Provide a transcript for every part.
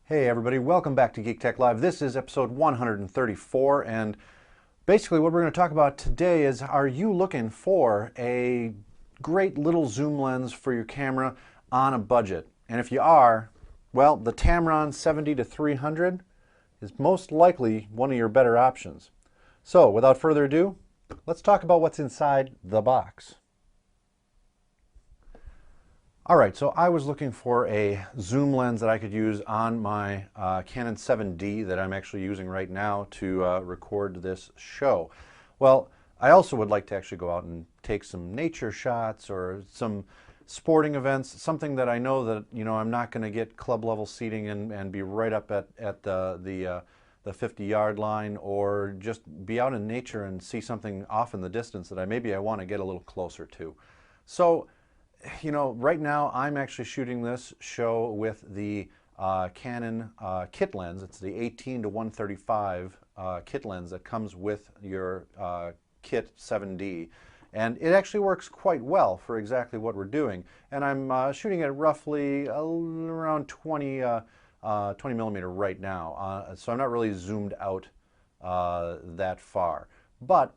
Hey everybody, welcome back to GeekTechLive. This is episode 134, and basically what we're going to talk about today is, are you looking for a great little zoom lens for your camera on a budget? And if you are, well, the Tamron 70-300 is most likely one of your better options. So without further ado, let's talk about what's inside the box. All right, so I was looking for a zoom lens that I could use on my Canon 7D that I'm actually using right now to record this show. Well, I also would like to actually go out and take some nature shots or some sporting events, something that I know that, I'm not going to get club level seating and be right up at the 50-yard line, or just be out in nature and see something off in the distance that maybe I want to get a little closer to. So, right now I'm actually shooting this show with the Canon kit lens. It's the 18-135 kit lens that comes with your kit 7D. And it actually works quite well for exactly what we're doing. And I'm shooting at roughly around 20 millimeter right now. So I'm not really zoomed out that far. But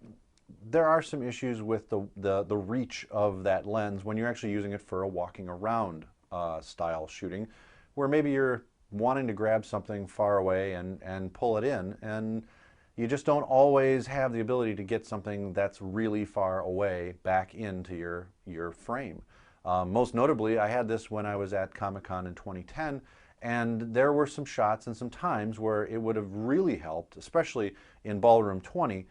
there are some issues with the reach of that lens when you're actually using it for a walking around style shooting, where maybe you're wanting to grab something far away and pull it in, and you just don't always have the ability to get something that's really far away back into your frame. Most notably, I had this when I was at Comic-Con in 2010, and there were some shots and some times where it would have really helped, especially in Ballroom 20,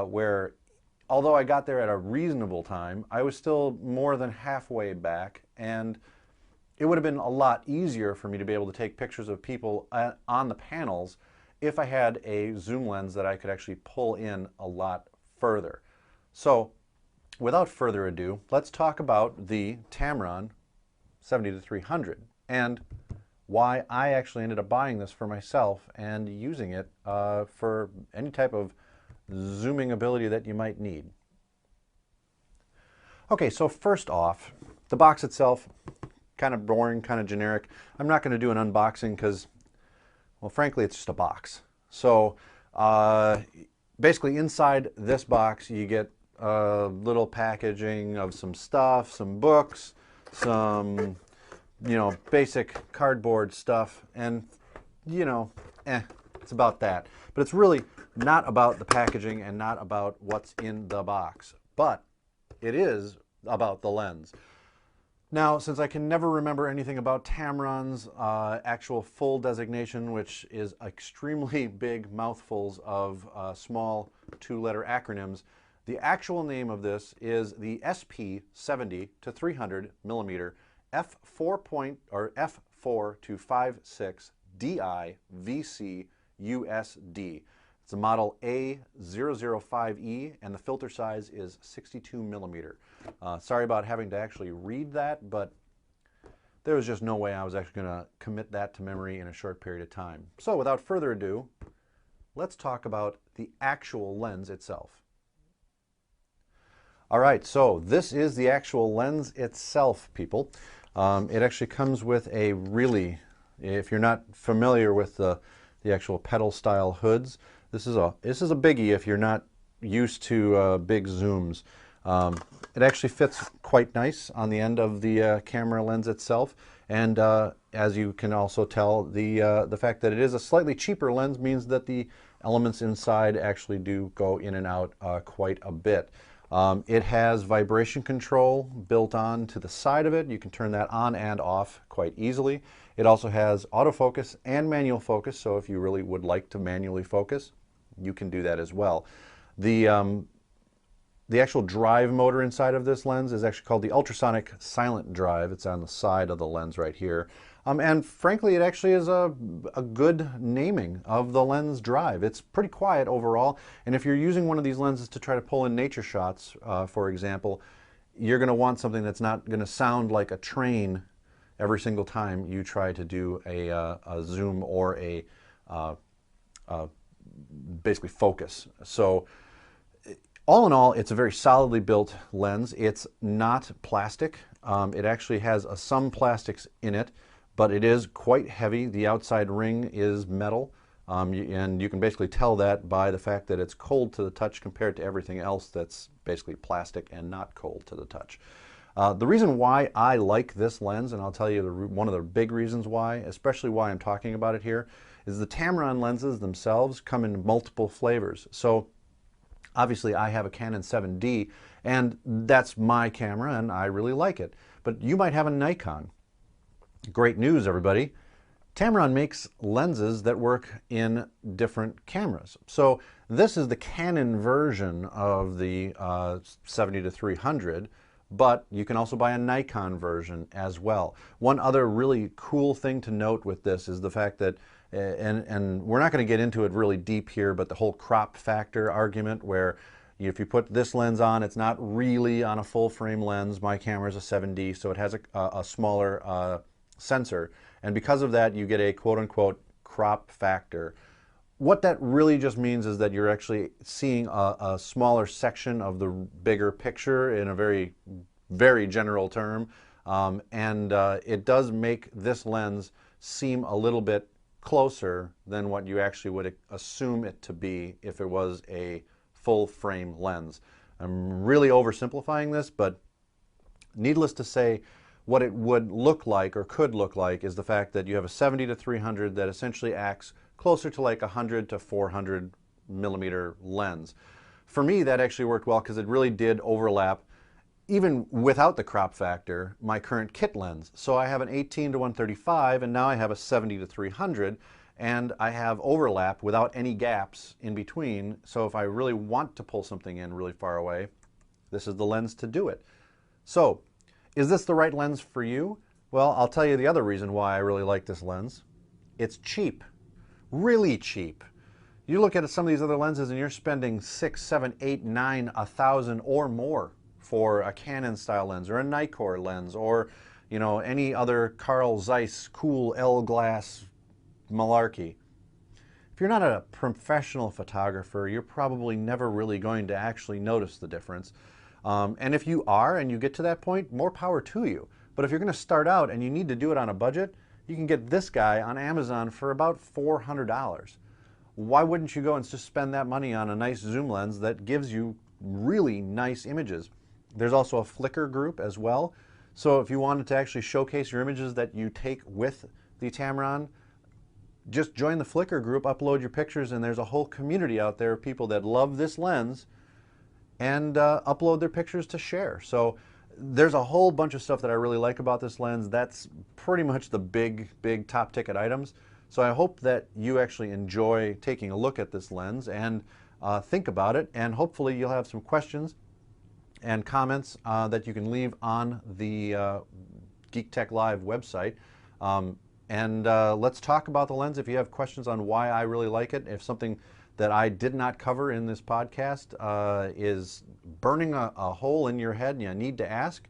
where although I got there at a reasonable time, I was still more than halfway back, and it would have been a lot easier for me to be able to take pictures of people on the panels if I had a zoom lens that I could actually pull in a lot further. So, without further ado, let's talk about the Tamron 70-300 and why I actually ended up buying this for myself and using it for any type of zooming ability that you might need. Okay, so first off, the box itself, kind of boring, kind of generic. I'm not going to do an unboxing because, well, frankly, it's just a box. So basically inside this box you get a little packaging of some stuff, some books, some basic cardboard stuff, and it's about that. But it's really not about the packaging and not about what's in the box, but it is about the lens. Now, since I can never remember anything about Tamron's actual full designation, which is extremely big mouthfuls of small two-letter acronyms, the actual name of this is the SP 70-300 millimeter f4 to 56 DI VC USD. It's a model A005E, and the filter size is 62 millimeter. Sorry about having to actually read that, but there was just no way I was actually going to commit that to memory in a short period of time. So without further ado, let's talk about the actual lens itself. All right, so this is the actual lens itself, people. It actually comes with a really, if you're not familiar with the actual pedal style hoods, this is a biggie if you're not used to big zooms. It actually fits quite nice on the end of the camera lens itself, and as you can also tell, the fact that it is a slightly cheaper lens means that the elements inside actually do go in and out quite a bit. It has vibration control built on to the side of it. You can turn that on and off quite easily. It also has autofocus and manual focus, so if you really would like to manually focus, you can do that as well. The actual drive motor inside of this lens is actually called the ultrasonic silent drive. It's on the side of the lens right here. And frankly, it actually is a good naming of the lens drive. It's pretty quiet overall, and if you're using one of these lenses to try to pull in nature shots, for example, you're going to want something that's not going to sound like a train every single time you try to do a zoom or a basically focus. So all in all, it's a very solidly built lens. It's not plastic. It actually has some plastics in it, but it is quite heavy. The outside ring is metal, and you can basically tell that by the fact that it's cold to the touch compared to everything else that's basically plastic and not cold to the touch. The reason why I like this lens, and I'll tell you one of the big reasons why, especially why I'm talking about it here, is the Tamron lenses themselves come in multiple flavors. So obviously I have a Canon 7D, and that's my camera, and I really like it. But you might have a Nikon. Great news, everybody. Tamron makes lenses that work in different cameras. So this is the Canon version of the 70-300, but you can also buy a Nikon version as well. One other really cool thing to note with this is the fact that, and we're not going to get into it really deep here, but the whole crop factor argument where if you put this lens on, it's not really on a full frame lens. My camera is a 7D, so it has a smaller sensor, and because of that you get a quote-unquote crop factor. What that really just means is that you're actually seeing a smaller section of the bigger picture in a very, very general term, and it does make this lens seem a little bit closer than what you actually would assume it to be if it was a full frame lens. I'm really oversimplifying this, but needless to say, what it would look like, or could look like, is the fact that you have a 70-300 that essentially acts closer to like a 100 to 400 millimeter lens. For me, that actually worked well because it really did overlap, even without the crop factor, my current kit lens. So I have an 18-135, and now I have a 70-300, and I have overlap without any gaps in between. So if I really want to pull something in really far away, this is the lens to do it. So, is this the right lens for you? Well, I'll tell you the other reason why I really like this lens. It's cheap. Really cheap. You look at some of these other lenses and you're spending $600, $700, $800, $1,000 or more for a Canon style lens or a Nikkor lens or, you know, any other Carl Zeiss cool L glass malarkey. If you're not a professional photographer, you're probably never really going to actually notice the difference. And if you are and you get to that point, more power to you. But if you're going to start out and you need to do it on a budget, you can get this guy on Amazon for about $400. Why wouldn't you go and just spend that money on a nice zoom lens that gives you really nice images? There's also a Flickr group as well. So if you wanted to actually showcase your images that you take with the Tamron, just join the Flickr group, upload your pictures, and there's a whole community out there of people that love this lens and upload their pictures to share. So there's a whole bunch of stuff that I really like about this lens. That's pretty much the big top ticket items. So I hope that you actually enjoy taking a look at this lens and think about it, and hopefully you'll have some questions and comments that you can leave on the GeekTechLive website. Let's talk about the lens. If you have questions on why I really like it, if something that I did not cover in this podcast is burning a hole in your head and you need to ask,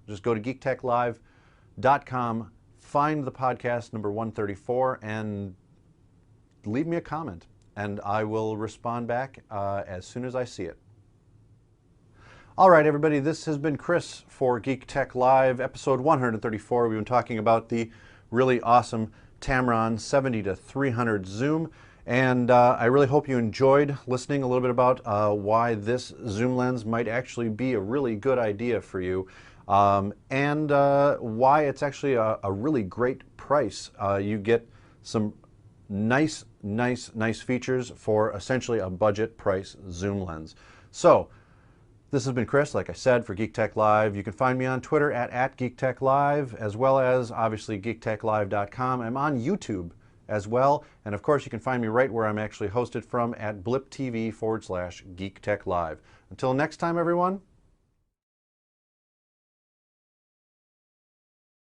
just go to GeekTechLive.com, find the podcast number 134, and leave me a comment, and I will respond back as soon as I see it. All right, everybody, this has been Chris for Geek Tech Live, episode 134. We've been talking about the really awesome Tamron 70-300 zoom. And I really hope you enjoyed listening a little bit about why this zoom lens might actually be a really good idea for you, and why it's actually a really great price. You get some nice features for essentially a budget price zoom lens. So this has been Chris, like I said, for Geek Tech Live. You can find me on Twitter at GeekTechLive, as well as obviously GeekTechLive.com. I'm on YouTube as well. And of course, you can find me right where I'm actually hosted from at bliptv/GeekTechLive. Until next time, everyone,